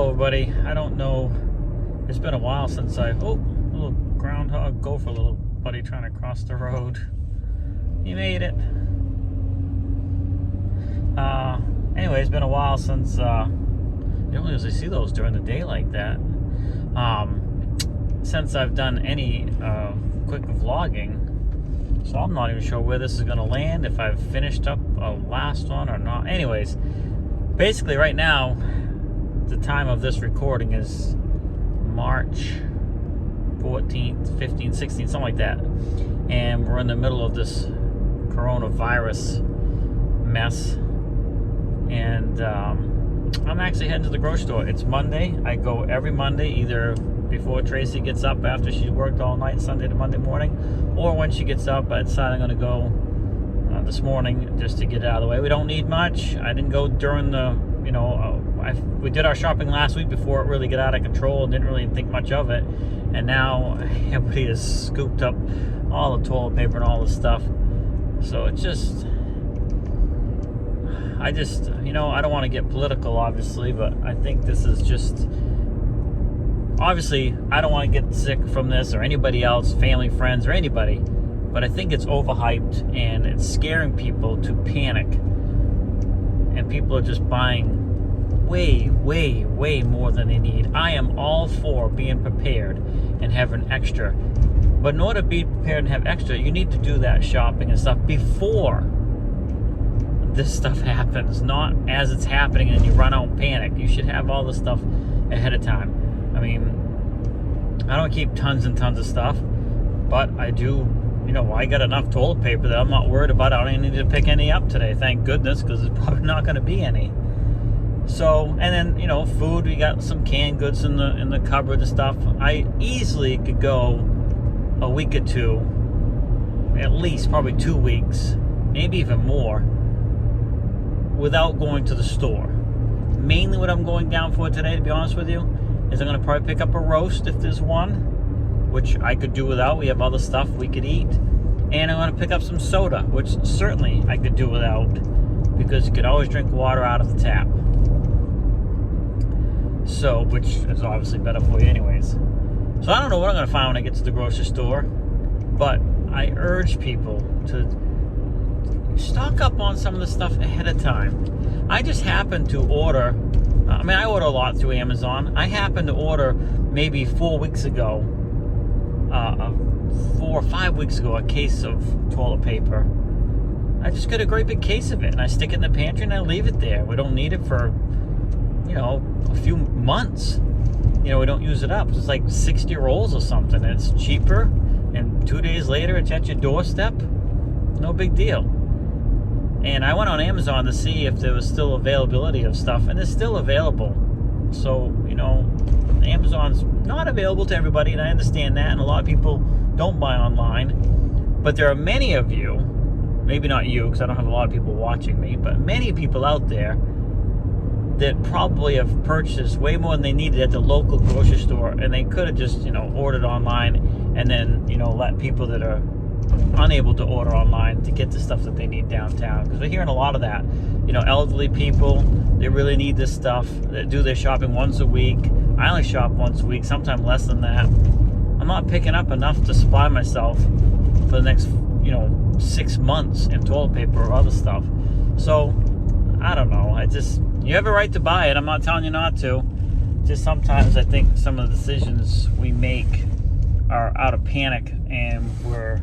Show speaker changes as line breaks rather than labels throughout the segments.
Hello everybody. I don't know, it's been a while since little groundhog gopher little buddy trying to cross the road. He made it. Anyway, it's been a while since you don't usually see those during the day like that. Since I've done any quick vlogging, so I'm not even sure where this is gonna land, if I've finished up a last one or not. Anyways, basically right now the time of this recording is March 14th, 15th, 16th, something like that. And we're in the middle of this coronavirus mess. And I'm actually heading to the grocery store. It's Monday. I go every Monday, either before Tracy gets up after she's worked all night Sunday to Monday morning, or when she gets up. I decided I'm going to go this morning just to get it out of the way. We don't need much. I didn't go during the, we did our shopping last week before it really got out of control and didn't really think much of it. And now everybody has scooped up all the toilet paper and all the stuff. So it's just, I don't want to get political, obviously, but I think this is just, obviously, I don't want to get sick from this or anybody else, family, friends, or anybody, but I think it's overhyped and it's scaring people to panic. And people are just buying way more than they need. I am all for being prepared and having extra. But in order to be prepared and have extra, you need to do that shopping and stuff before this stuff happens, not as it's happening and you run out and panic. You should have all the stuff ahead of time. I mean, I don't keep tons and tons of stuff, but I do, I got enough toilet paper that I'm not worried about. I don't even need to pick any up today, thank goodness, because there's probably not going to be any. So, and then, food, we got some canned goods in the cupboard and stuff. I easily could go a week or two, at least probably 2 weeks, maybe even more, without going to the store. Mainly what I'm going down for today, to be honest with you, is I'm going to probably pick up a roast if there's one, which I could do without. We have other stuff we could eat. And I'm going to pick up some soda, which certainly I could do without, because you could always drink water out of the tap. So, which is obviously better for you anyways. So I don't know what I'm going to find when I get to the grocery store, but I urge people to stock up on some of the stuff ahead of time. I just happened to order, I order a lot through Amazon. I happened to order maybe 4 weeks ago, 4 or 5 weeks ago, a case of toilet paper. I just got a great big case of it, and I stick it in the pantry and I leave it there. We don't need it for, a few months. We don't use it up. It's like 60 rolls or something. It's cheaper, and 2 days later it's at your doorstep. No big deal. And I went on Amazon to see if there was still availability of stuff, and it's still available. So, Amazon's not available to everybody, and I understand that, and a lot of people don't buy online. But there are many of you, maybe not you, because I don't have a lot of people watching me, but many people out there that probably have purchased way more than they needed at the local grocery store, and they could have just, ordered online, and then, let people that are unable to order online to get the stuff that they need downtown. Because we're hearing a lot of that. Elderly people, they really need this stuff. They do their shopping once a week. I only shop once a week, sometimes less than that. I'm not picking up enough to supply myself for the next, 6 months in toilet paper or other stuff. So, I don't know. You have a right to buy it. I'm not telling you not to. Just sometimes I think some of the decisions we make are out of panic, and we're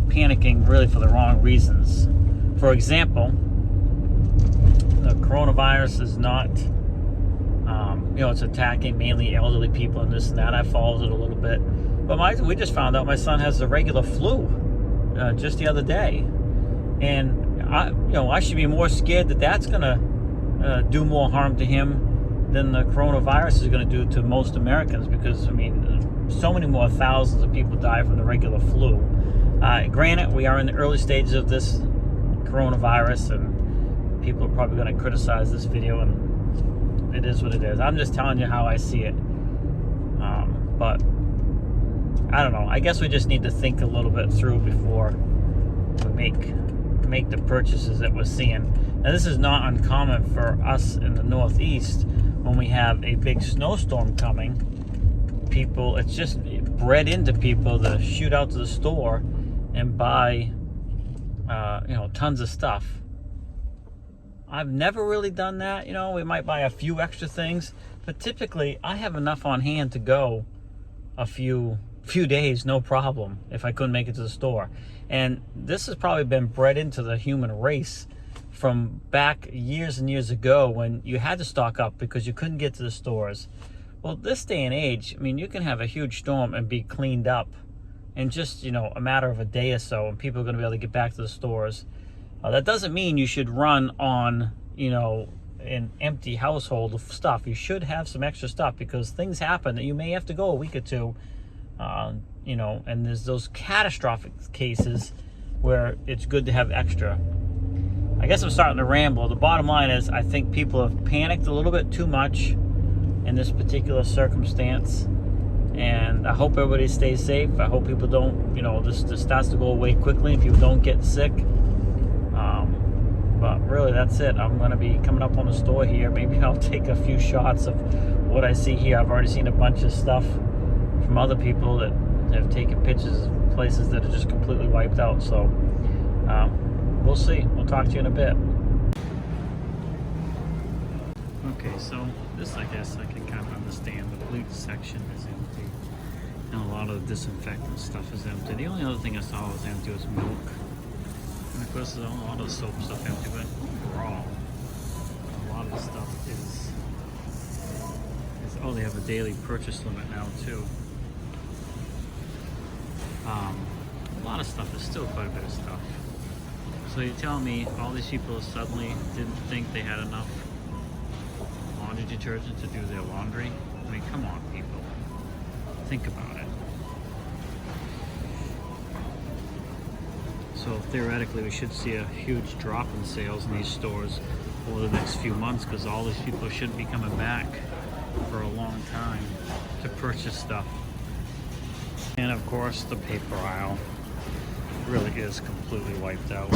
panicking really for the wrong reasons. For example, the coronavirus is not, it's attacking mainly elderly people and this and that. I followed it a little bit. But we just found out my son has the regular flu just the other day. And I should be more scared that that's going to do more harm to him than the coronavirus is going to do to most Americans, because, so many more thousands of people die from the regular flu. Granted, we are in the early stages of this coronavirus, and people are probably going to criticize this video, and it is what it is. I'm just telling you how I see it. But I don't know. I guess we just need to think a little bit through before we make the purchases that we're seeing. Now, this is not uncommon for us in the Northeast, when we have a big snowstorm coming, people, it's just bred into people to shoot out to the store and buy, tons of stuff. I've never really done that. We might buy a few extra things, but typically I have enough on hand to go a few days, no problem, if I couldn't make it to the store. And this has probably been bred into the human race from back years and years ago, when you had to stock up because you couldn't get to the stores. Well, this day and age, you can have a huge storm and be cleaned up in just, a matter of a day or so, and people are going to be able to get back to the stores. That doesn't mean you should run on, an empty household of stuff. You should have some extra stuff, because things happen that you may have to go a week or two, and there's those catastrophic cases where it's good to have extra. I guess I'm starting to ramble. The bottom line is, I think people have panicked a little bit too much in this particular circumstance, and I hope everybody stays safe. I hope people don't, this starts to go away quickly and people don't get sick. But really, that's it. I'm going to be coming up on the store here. Maybe I'll take a few shots of what I see here. I've already seen a bunch of stuff from other people that have taken pictures of places that are just completely wiped out. So we'll see. We'll talk to you in a bit. Okay, so this, I guess I can kind of understand. The bleach section is empty, and a lot of the disinfectant stuff is empty. The only other thing I saw was empty was milk. And of course, a lot of the soap stuff empty, but overall, a lot of the stuff is oh, they have a daily purchase limit now too. A lot of stuff is still quite a bit of stuff. So you're telling me all these people suddenly didn't think they had enough laundry detergent to do their laundry? I mean, come on, people. Think about it. So theoretically, we should see a huge drop in sales in these stores over the next few months, because all these people shouldn't be coming back for a long time to purchase stuff. And of course, the paper aisle really is completely wiped out.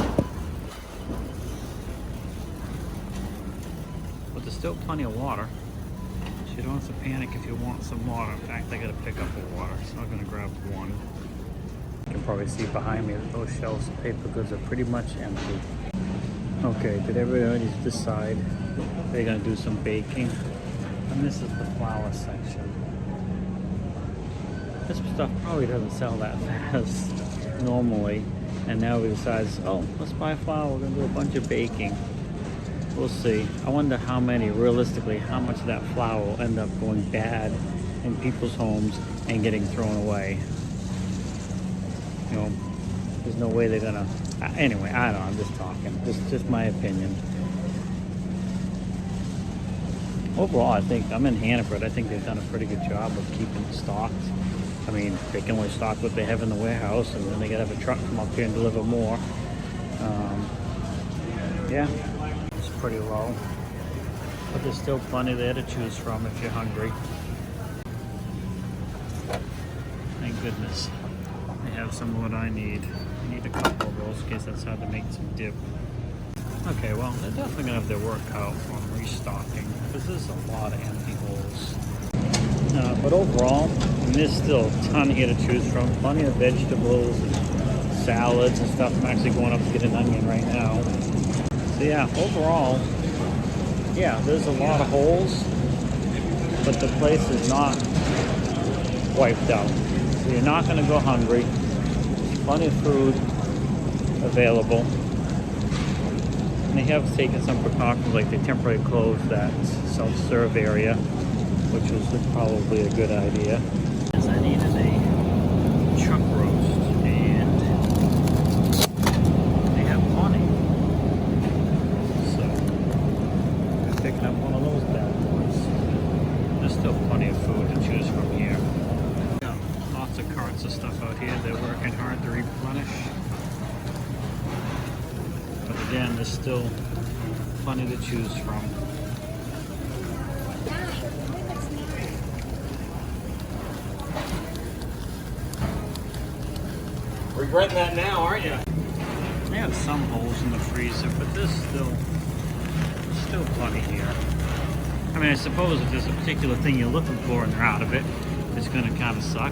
But there's still plenty of water, so you don't have to panic if you want some water. In fact, I gotta pick up the water, so I'm gonna grab one. You can probably see behind me that those shelves of paper goods are pretty much empty. Okay, did everybody decide they're gonna do some baking? And this is the flour section. This stuff probably doesn't sell that fast normally, and now we decide, oh, let's buy flour, we're gonna do a bunch of baking. We'll see. I wonder how much of that flour will end up going bad in people's homes and getting thrown away. There's no way they're gonna, anyway, I don't know, I'm just talking. This is just my opinion. Overall, I think, I'm in Hannaford, I think they've done a pretty good job of keeping it stocked. I mean, they can only stock what they have in the warehouse, and then they gotta have a truck come up here and deliver more. Yeah, it's pretty low. But there's still plenty there to choose from if you're hungry. Thank goodness. They have some of what I need. I need a couple of those in case that's hard to make some dip. Okay, well, they're definitely gonna have their work cut on restocking, because there's a lot of empty holes. But overall, there's still a ton here to choose from. Plenty of vegetables and salads and stuff. I'm actually going up to get an onion right now. So yeah, overall, yeah, there's a lot of holes, but the place is not wiped out. So you're not going to go hungry. There's plenty of food available. And they have taken some precautions, like they temporarily closed that self-serve area, which was probably a good idea. Yes, I needed a chuck roast, and they have plenty. So I'm picking up one of those bad boys. There's still plenty of food to choose from here. Yeah, lots of carts of stuff out here. They're working hard to replenish. But again, there's still plenty to choose from.
Regretting that now, aren't you?
They have some holes in the freezer, but there's still plenty here. I mean, I suppose if there's a particular thing you're looking for and they're out of it, it's going to kind of suck.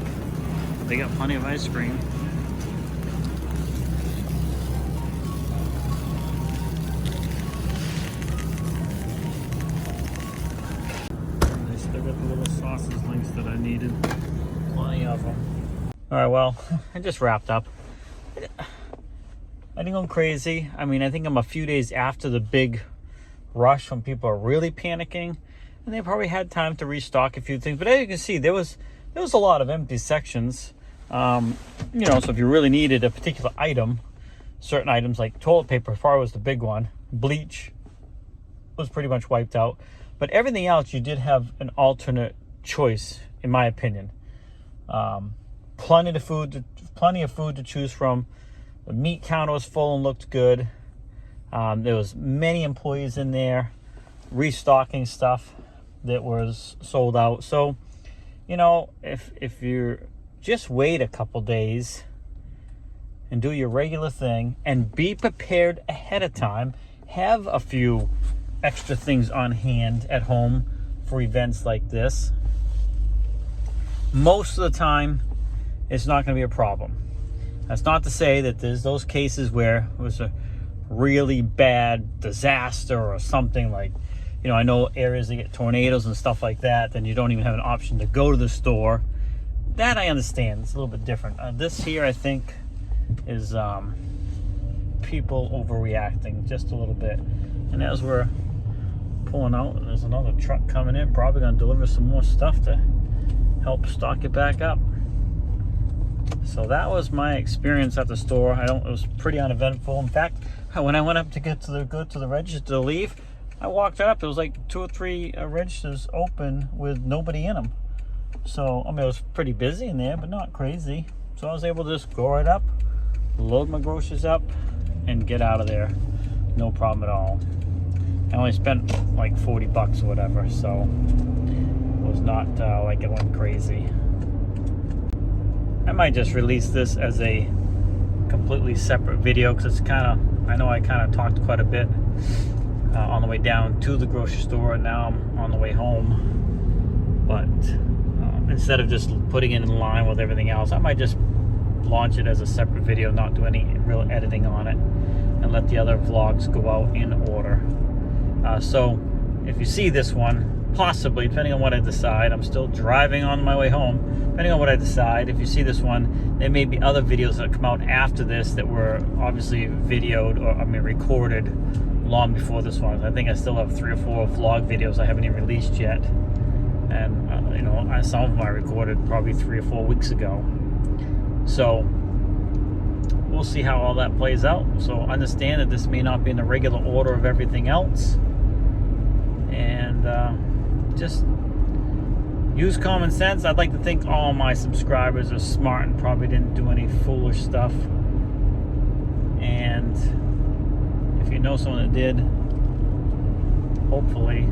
But they got plenty of ice cream. They still got the little sausage links that I needed. Plenty of them. All right, well, I just wrapped up. I think I'm crazy. I mean, I think I'm a few days after the big rush when people are really panicking, and they probably had time to restock a few things. But as you can see, there was a lot of empty sections. You know, so if you really needed a particular item, certain items like toilet paper, far was the big one. Bleach was pretty much wiped out, but everything else you did have an alternate choice, in my opinion. Plenty of food to choose from. The meat counter was full and looked good. There was many employees in there restocking stuff that was sold out. So, you know, if you just wait a couple days and do your regular thing and be prepared ahead of time, have a few extra things on hand at home for events like this, most of the time it's not going to be a problem. That's not to say that there's those cases where it was a really bad disaster or something, like, you know, I know areas that get tornadoes and stuff like that, then you don't even have an option to go to the store. That I understand. It's a little bit different. This here, I think, is people overreacting just a little bit. And as we're pulling out, there's another truck coming in, probably going to deliver some more stuff to help stock it back up. So that was my experience at the store. It was pretty uneventful. In fact, when I went up to go to the register to leave, I walked up. There was like 2 or 3 registers open with nobody in them. So, I mean, it was pretty busy in there, but not crazy. So I was able to just go right up, load my groceries up, and get out of there. No problem at all. I only spent like 40 bucks or whatever, so it was not like it went crazy. I might just release this as a completely separate video, because it's I know I kind of talked quite a bit on the way down to the grocery store, and now I'm on the way home. But instead of just putting it in line with everything else, I might just launch it as a separate video, not do any real editing on it, and let the other vlogs go out in order. So if you see this one, possibly, depending on what I decide, I'm still driving on my way home. Depending on what I decide, if you see this one, there may be other videos that come out after this that were obviously videoed, or recorded long before this one. I think I still have 3 or 4 vlog videos I haven't even released yet, and you know, some of them I recorded probably 3 or 4 weeks ago. So we'll see how all that plays out. So understand that this may not be in the regular order of everything else, and just use common sense. I'd like to think all my subscribers are smart and probably didn't do any foolish stuff. And if you know someone that did, hopefully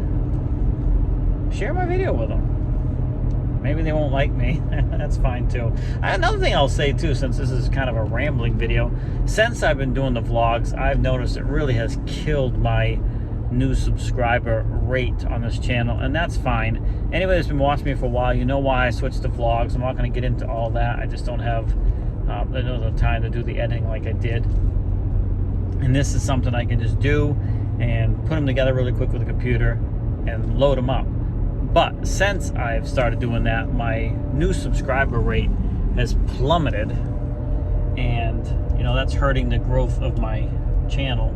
share my video with them. Maybe they won't like me. That's fine too. Another thing I'll say too, since this is kind of a rambling video, since I've been doing the vlogs, I've noticed it really has killed my new subscriber rate on this channel, and that's fine. Anybody that's been watching me for a while, you know why I switched to vlogs. I'm not going to get into all that. I just don't have the time to do the editing like I did, and this is something I can just do and put them together really quick with a computer and load them up. But since I've started doing that, my new subscriber rate has plummeted, and you know, that's hurting the growth of my channel.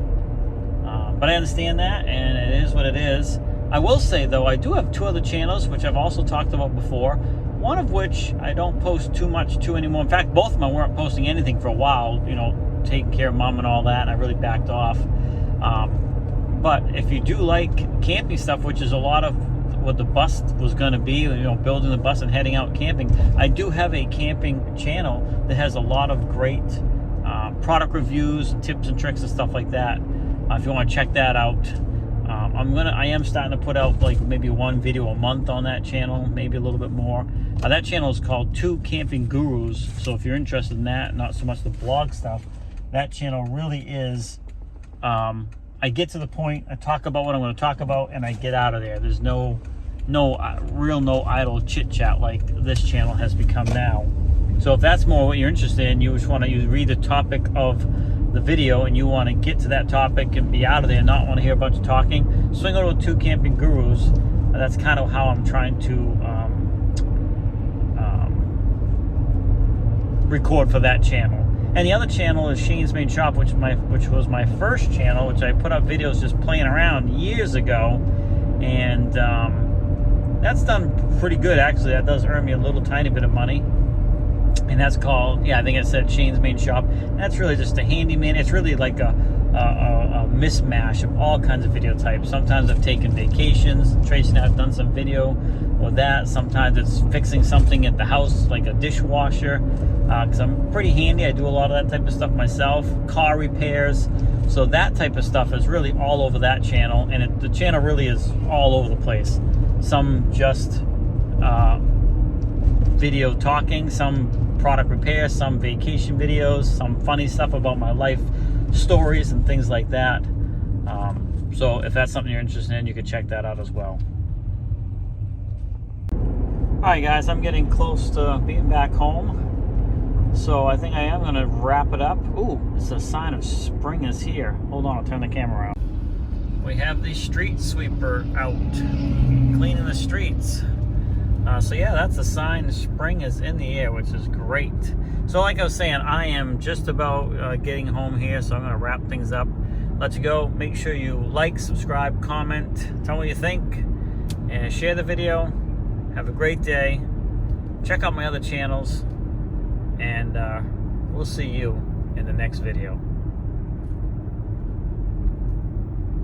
But I understand that, and it is what it is. I will say, though, I do have 2 other channels, which I've also talked about before. One of which I don't post too much to anymore. In fact, both of them I weren't posting anything for a while, you know, taking care of mom and all that, and I really backed off. But if you do like camping stuff, which is a lot of what the bus was going to be, you know, building the bus and heading out camping, I do have a camping channel that has a lot of great product reviews and tips and tricks and stuff like that. If you want to check that out, I am starting to put out like maybe 1 video a month on that channel, maybe a little bit more. That channel is called 2 Camping Gurus. So if you're interested in that, not so much the blog stuff, that channel really is. I I get to the point, I talk about what I'm going to talk about, and I get out of there. There's no idle chit chat like this channel has become now. So if that's more what you're interested in, you just want to read the topic of the video and you want to get to that topic and be out of there and not want to hear a bunch of talking, swing over to Two Camping Gurus. That's kind of how I'm trying to record for that channel. And the other channel is Shane's Main Shop, which was my first channel, which I put up videos just playing around years ago, and that's done pretty good actually. That does earn me a little tiny bit of money. And that's called, I think it said Shane's Main Shop. That's really just a handyman. It's really like a mismatch of all kinds of video types. Sometimes I've taken vacations. Tracy and I have done some video with that. Sometimes it's fixing something at the house, like a dishwasher, because I'm pretty handy. I do a lot of that type of stuff myself. Car repairs. So that type of stuff is really all over that channel. And the channel really is all over the place. Some just video talking, some product repair, some vacation videos, some funny stuff about my life stories and things like that. So if that's something you're interested in, you can check that out as well. Alright guys, I'm getting close to being back home, so I think I am going to wrap it up. Ooh, it's a sign of spring is here. Hold on, I'll turn the camera around. We have the street sweeper out cleaning the streets. So yeah, that's a sign spring is in the air, which is great. So like I was saying, I am just about getting home here, so I'm going to wrap things up. Let you go. Make sure you like, subscribe, comment, tell me what you think, and share the video. Have a great day. Check out my other channels, and we'll see you in the next video.